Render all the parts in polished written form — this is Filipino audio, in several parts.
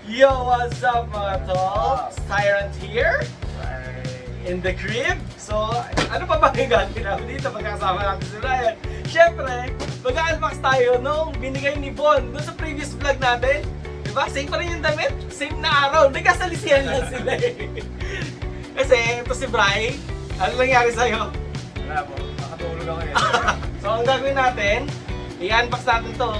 Yo, what's up mga tops? Tyrant here in the crib. So, ano pa ba yung gagawin namin dito pagkasama natin si Ryan? Siyempre, mag-unbox tayo nung binigay ni Bon doon sa previous vlog natin. Diba? Same pa rin yung damit. Same na araw. Nagkasalisihan lang sila eh. Kasi ito si Bri. Ano nangyari sa'yo? Wala po, nakatulog ako eh. So, ang gagawin natin, i-unbox natin to.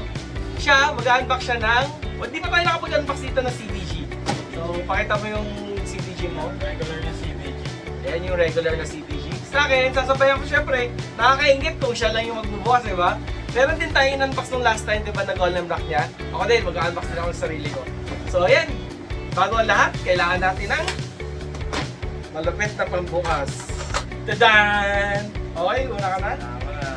Siya, mag-unbox siya ng... Hindi pa tayo nakapag-unbox dito ng CDG. So, pakita mo yung CDG mo. Regular na CDG. Ayan yung regular na CDG. Sa akin, sasabayan ko syempre, nakakaingit kung siya lang yung magbubukas, di ba? Meron din tayo in-unbox nung last time, di ba, na Golem Rock niya. Ako din, mag-unbox din ako ng sarili ko. So, ayan. Bago ang lahat, kailangan natin ng malupit na pambukas. Tadan! Okay, una ka na. Tama na.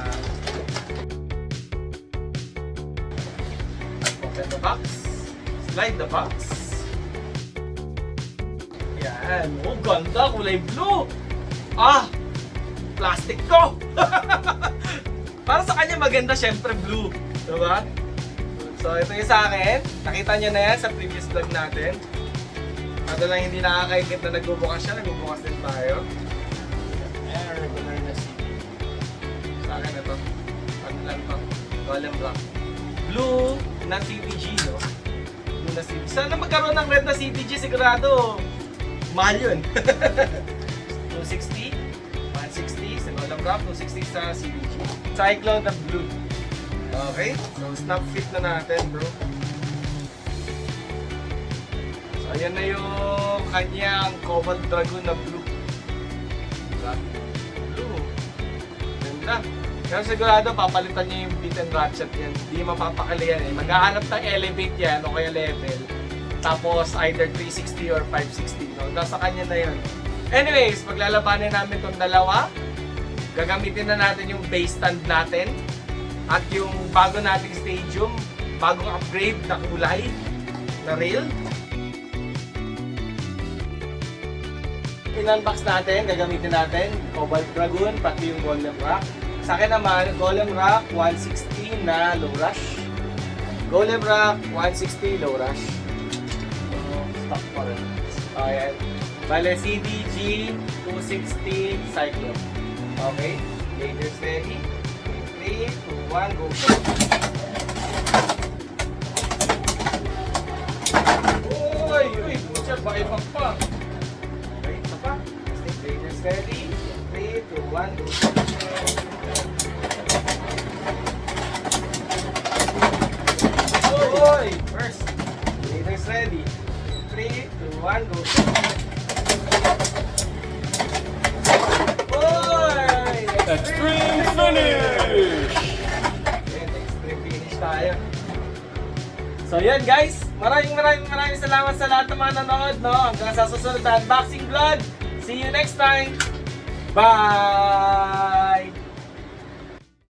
Open the box. Slide the box. Yan. Oh, ganda. Kulay blue. Ah! Plastic to! Para sa kanya maganda, syempre blue. Diba? So, ito yung sa akin. Nakita nyo na yan sa previous vlog natin. Ito lang hindi nakakaigit na nagbubukas siya. Nagbubukas din tayo. Ayan, regular na CDG. Sa akin ito. Ano lang ito? Golem Rock. Blue na CDG, no? Blue na CDG. Sana magkaroon ng red na CDG, sigurado. Mahal yun. 260, 160 sa Golem Rock, 260 sa CDG. Cyclone na blue. Okay, so snap fit na natin, bro. So ayan na yung kanyang Cobalt Dragon na blue. Diba? Blue. Ganda. Pero sigurado papalitan niya yung beat and ratchet yan. Hindi mapapakali yan eh. Maghahanap ng elevate yan o kaya level. Tapos either 360 or 560. No? Nasa kanya na yun. Anyways, paglalabanan namin itong dalawa. Gagamitin na natin yung base stand natin. At yung bago nating stadium. Bagong upgrade na kulay. Na rail. In-unbox natin, gagamitin natin Cobalt Dragon, pati yung Golem Rock. Sa akin naman, Golem Rock 160 na low rush. Golem Rock 160 low rush. So, stock pa rin. Ayan. Bale, CDG 260 Cyclone. Okay. Laters ready. 3, 2, 1, go. Uy! Uy! Pucha, baibag pa. Okay, isa pa. Laters ready. 3, 2, 1, go. Oy! First, laters ready. 3, 2, 1, go. Oy! Extreme finish! Ayan, extreme finish tayo. So yan guys, maraming salamat sa lahat ng mga nanonood, no? Hanggang sa susunod na unboxing vlog. See you next time. Bye!